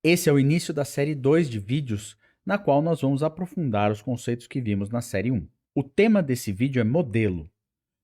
Esse é o início da série 2 de vídeos, na qual nós vamos aprofundar os conceitos que vimos na série 1. O tema desse vídeo é modelo.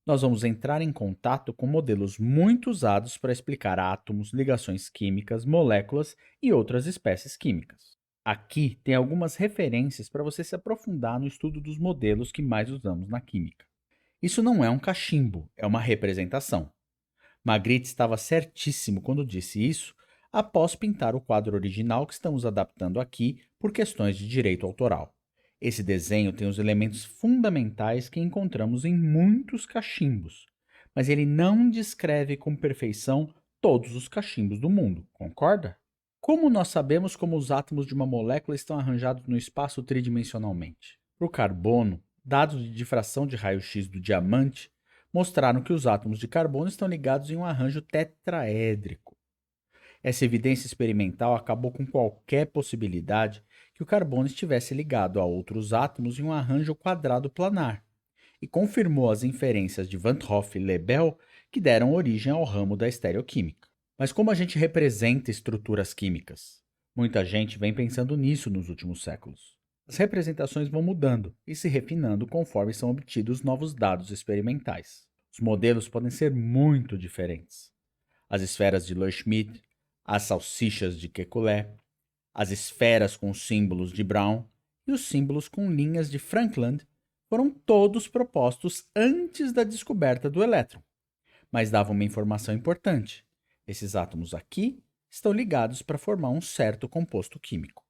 Nós vamos entrar em contato com modelos muito usados para explicar átomos, ligações químicas, moléculas e outras espécies químicas. Aqui tem algumas referências para você se aprofundar no estudo dos modelos que mais usamos na química. Isso não é um cachimbo, é uma representação. Magritte estava certíssimo quando disse isso, após pintar o quadro original que estamos adaptando aqui por questões de direito autoral. Esse desenho tem os elementos fundamentais que encontramos em muitos cachimbos, mas ele não descreve com perfeição todos os cachimbos do mundo, concorda? Como nós sabemos como os átomos de uma molécula estão arranjados no espaço tridimensionalmente? Para o carbono, dados de difração de raio-x do diamante mostraram que os átomos de carbono estão ligados em um arranjo tetraédrico. Essa evidência experimental acabou com qualquer possibilidade que o carbono estivesse ligado a outros átomos em um arranjo quadrado planar, e confirmou as inferências de Van 't Hoff e Lebel que deram origem ao ramo da estereoquímica. Mas como a gente representa estruturas químicas? Muita gente vem pensando nisso nos últimos séculos. As representações vão mudando e se refinando conforme são obtidos novos dados experimentais. Os modelos podem ser muito diferentes. As esferas de Loschmidt, as salsichas de Kekulé, as esferas com símbolos de Brown e os símbolos com linhas de Frankland foram todos propostos antes da descoberta do elétron, mas davam uma informação importante. Esses átomos aqui estão ligados para formar um certo composto químico.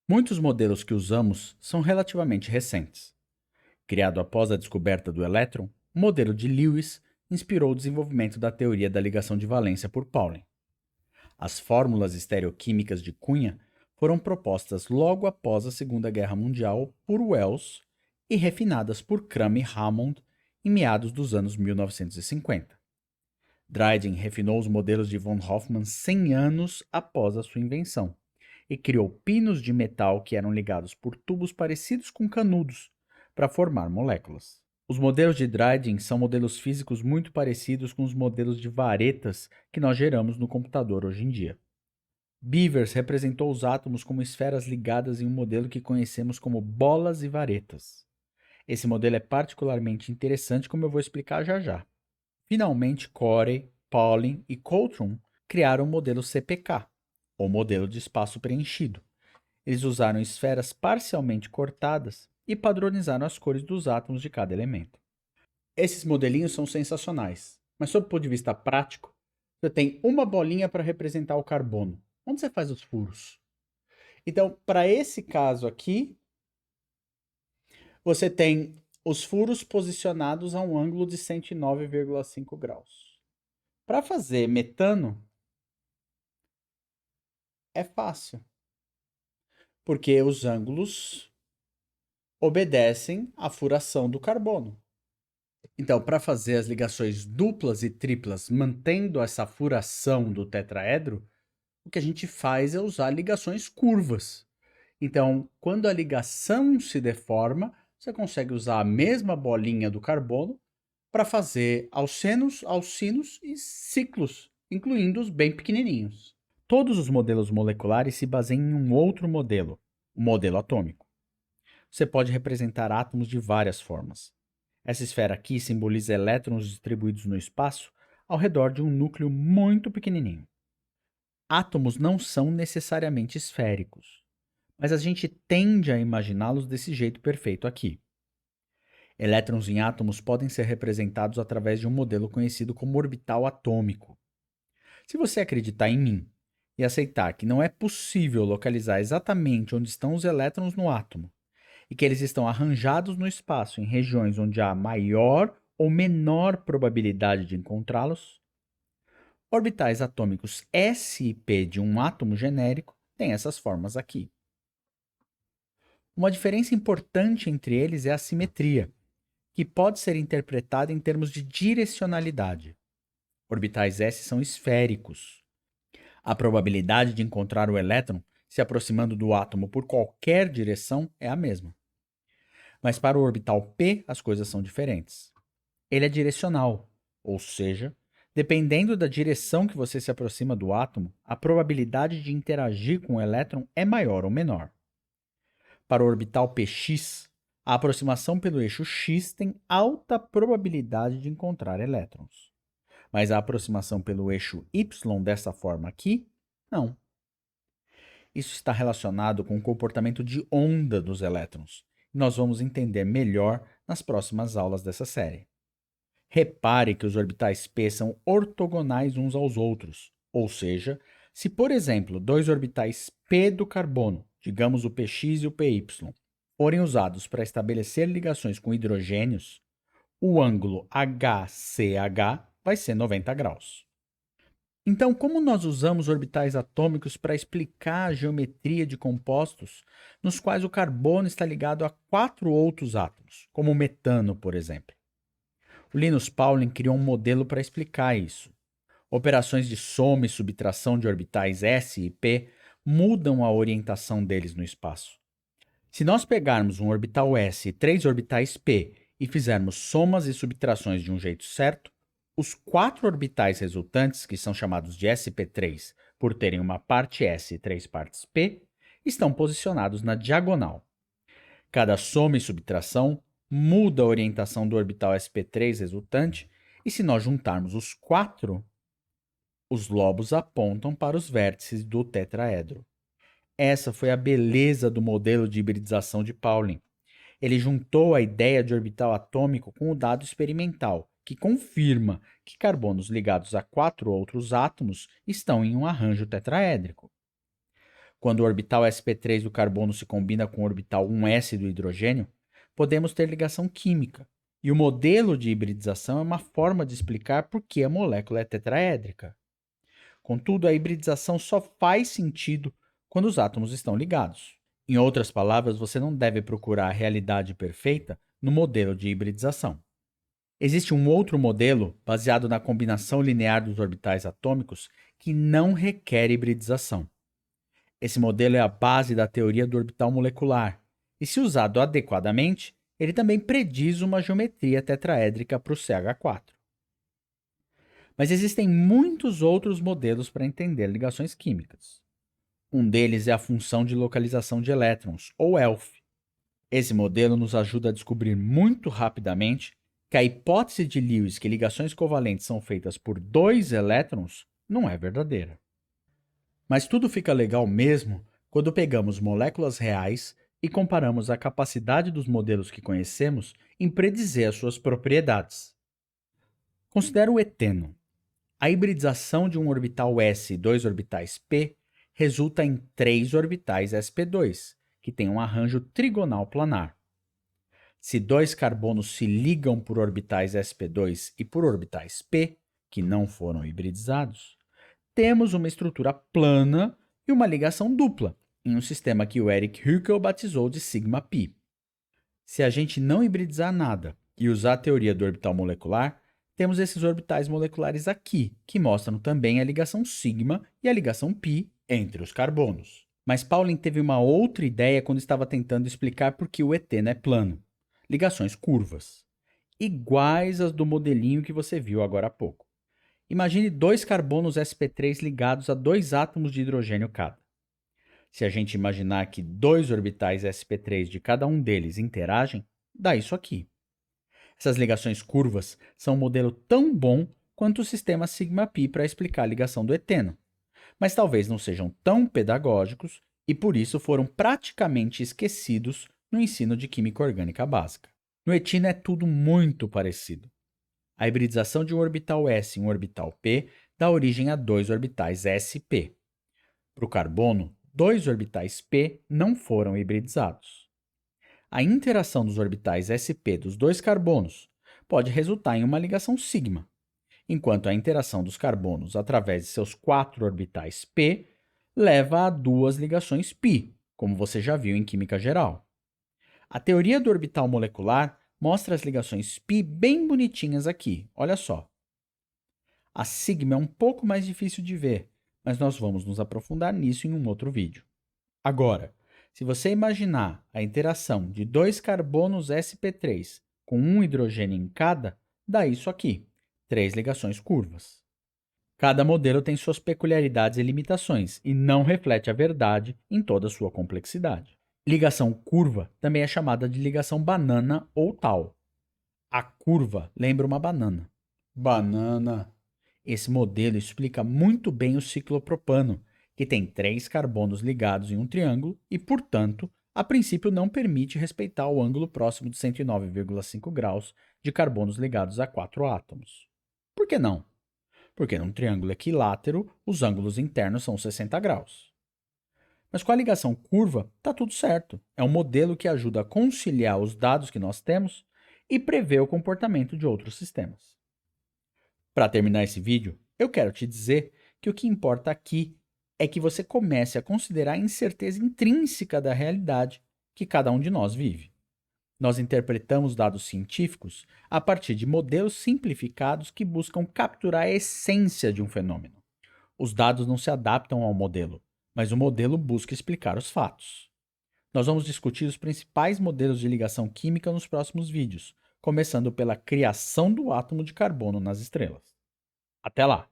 Muitos modelos que usamos são relativamente recentes. Criado após a descoberta do elétron, o modelo de Lewis inspirou o desenvolvimento da teoria da ligação de valência por Pauling. As fórmulas estereoquímicas de Cunha foram propostas logo após a Segunda Guerra Mundial por Wells e refinadas por Crum e Hammond em meados dos anos 1950. Dryden refinou os modelos de von Hofmann 100 anos após a sua invenção e criou pinos de metal que eram ligados por tubos parecidos com canudos para formar moléculas. Os modelos de Dryden são modelos físicos muito parecidos com os modelos de varetas que nós geramos no computador hoje em dia. Beavers representou os átomos como esferas ligadas em um modelo que conhecemos como bolas e varetas. Esse modelo é particularmente interessante, como eu vou explicar já já. Finalmente, Corey, Pauling e Coulthard criaram o modelo CPK, ou modelo de espaço preenchido. Eles usaram esferas parcialmente cortadas e padronizaram as cores dos átomos de cada elemento. Esses modelinhos são sensacionais, mas sob o ponto de vista prático, você tem uma bolinha para representar o carbono. Onde você faz os furos? Então, para esse caso aqui, você tem os furos posicionados a um ângulo de 109,5 graus. Para fazer metano, é fácil, porque os ângulos obedecem à furação do carbono. Então, para fazer as ligações duplas e triplas mantendo essa furação do tetraedro, o que a gente faz é usar ligações curvas. Então, quando a ligação se deforma, você consegue usar a mesma bolinha do carbono para fazer alcenos, alcinos e ciclos, incluindo os bem pequenininhos. Todos os modelos moleculares se baseiam em um outro modelo, o modelo atômico. Você pode representar átomos de várias formas. Essa esfera aqui simboliza elétrons distribuídos no espaço ao redor de um núcleo muito pequenininho. Átomos não são necessariamente esféricos, mas a gente tende a imaginá-los desse jeito perfeito aqui. Elétrons em átomos podem ser representados através de um modelo conhecido como orbital atômico. Se você acreditar em mim e aceitar que não é possível localizar exatamente onde estão os elétrons no átomo, e que eles estão arranjados no espaço em regiões onde há maior ou menor probabilidade de encontrá-los, orbitais atômicos S e P de um átomo genérico têm essas formas aqui. Uma diferença importante entre eles é a simetria, que pode ser interpretada em termos de direcionalidade. Orbitais S são esféricos. A probabilidade de encontrar o elétron se aproximando do átomo por qualquer direção é a mesma. Mas para o orbital P, as coisas são diferentes. Ele é direcional, ou seja, Dependendo da direção que você se aproxima do átomo, a probabilidade de interagir com o elétron é maior ou menor. Para o orbital px, a aproximação pelo eixo x tem alta probabilidade de encontrar elétrons. Mas a aproximação pelo eixo y dessa forma aqui, não. Isso está relacionado com o comportamento de onda dos elétrons. E nós vamos entender melhor nas próximas aulas dessa série. Repare que os orbitais p são ortogonais uns aos outros, ou seja, se, por exemplo, dois orbitais p do carbono, digamos o px e o py, forem usados para estabelecer ligações com hidrogênios, o ângulo HCH vai ser 90 graus. Então, como nós usamos orbitais atômicos para explicar a geometria de compostos nos quais o carbono está ligado a 4 outros átomos, como o metano, por exemplo? O Linus Pauling criou um modelo para explicar isso. Operações de soma e subtração de orbitais s e p mudam a orientação deles no espaço. Se nós pegarmos um orbital s e 3 orbitais p e fizermos somas e subtrações de um jeito certo, os 4 orbitais resultantes, que são chamados de sp3 por terem uma parte s e 3 partes p, estão posicionados na diagonal. Cada soma e subtração muda a orientação do orbital sp3 resultante, e se nós juntarmos os 4, os lobos apontam para os vértices do tetraedro. Essa foi a beleza do modelo de hibridização de Pauling. Ele juntou a ideia de orbital atômico com o dado experimental, que confirma que carbonos ligados a 4 outros átomos estão em um arranjo tetraédrico. Quando o orbital sp3 do carbono se combina com o orbital 1s do hidrogênio, podemos ter ligação química, e o modelo de hibridização é uma forma de explicar por que a molécula é tetraédrica. Contudo, a hibridização só faz sentido quando os átomos estão ligados. Em outras palavras, você não deve procurar a realidade perfeita no modelo de hibridização. Existe um outro modelo, baseado na combinação linear dos orbitais atômicos, que não requer hibridização. Esse modelo é a base da teoria do orbital molecular, e se usado adequadamente, ele também prediz uma geometria tetraédrica para o CH4. Mas existem muitos outros modelos para entender ligações químicas. Um deles é a função de localização de elétrons, ou ELF. Esse modelo nos ajuda a descobrir muito rapidamente que a hipótese de Lewis que ligações covalentes são feitas por 2 elétrons não é verdadeira. Mas tudo fica legal mesmo quando pegamos moléculas reais e comparamos a capacidade dos modelos que conhecemos em predizer as suas propriedades. Considera o eteno. A hibridização de um orbital s e 2 orbitais p resulta em 3 orbitais sp2, que têm um arranjo trigonal planar. Se 2 carbonos se ligam por orbitais sp2 e por orbitais p, que não foram hibridizados, temos uma estrutura plana e uma ligação dupla, em um sistema que o Eric Huckel batizou de sigma pi. Se a gente não hibridizar nada e usar a teoria do orbital molecular, temos esses orbitais moleculares aqui, que mostram também a ligação sigma e a ligação pi entre os carbonos. Mas Pauling teve uma outra ideia quando estava tentando explicar por que o eteno é plano. Ligações curvas, iguais às do modelinho que você viu agora há pouco. Imagine 2 carbonos sp3 ligados a 2 átomos de hidrogênio cada. Se a gente imaginar que 2 orbitais sp3 de cada um deles interagem, dá isso aqui. Essas ligações curvas são um modelo tão bom quanto o sistema sigma pi para explicar a ligação do eteno, mas talvez não sejam tão pedagógicos e por isso foram praticamente esquecidos no ensino de química orgânica básica. No etino é tudo muito parecido. A hibridização de um orbital s em um orbital p dá origem a 2 orbitais sp. Para o carbono, 2 orbitais p não foram hibridizados. A interação dos orbitais sp dos 2 carbonos pode resultar em uma ligação sigma, enquanto a interação dos carbonos através de seus 4 orbitais p leva a 2 ligações pi, como você já viu em química geral. A teoria do orbital molecular mostra as ligações pi bem bonitinhas aqui, olha só. A sigma é um pouco mais difícil de ver, mas nós vamos nos aprofundar nisso em um outro vídeo. Agora, se você imaginar a interação de 2 carbonos sp3 com um hidrogênio em cada, dá isso aqui, 3 ligações curvas. Cada modelo tem suas peculiaridades e limitações e não reflete a verdade em toda a sua complexidade. Ligação curva também é chamada de ligação banana ou tal. A curva lembra uma banana. Banana. Esse modelo explica muito bem o ciclopropano, que tem 3 carbonos ligados em um triângulo e, portanto, a princípio não permite respeitar o ângulo próximo de 109,5 graus de carbonos ligados a 4 átomos. Por que não? Porque num triângulo equilátero, os ângulos internos são 60 graus. Mas com a ligação curva, está tudo certo. É um modelo que ajuda a conciliar os dados que nós temos e prever o comportamento de outros sistemas. Para terminar esse vídeo, eu quero te dizer que o que importa aqui é que você comece a considerar a incerteza intrínseca da realidade que cada um de nós vive. Nós interpretamos dados científicos a partir de modelos simplificados que buscam capturar a essência de um fenômeno. Os dados não se adaptam ao modelo, mas o modelo busca explicar os fatos. Nós vamos discutir os principais modelos de ligação química nos próximos vídeos, começando pela criação do átomo de carbono nas estrelas. Até lá!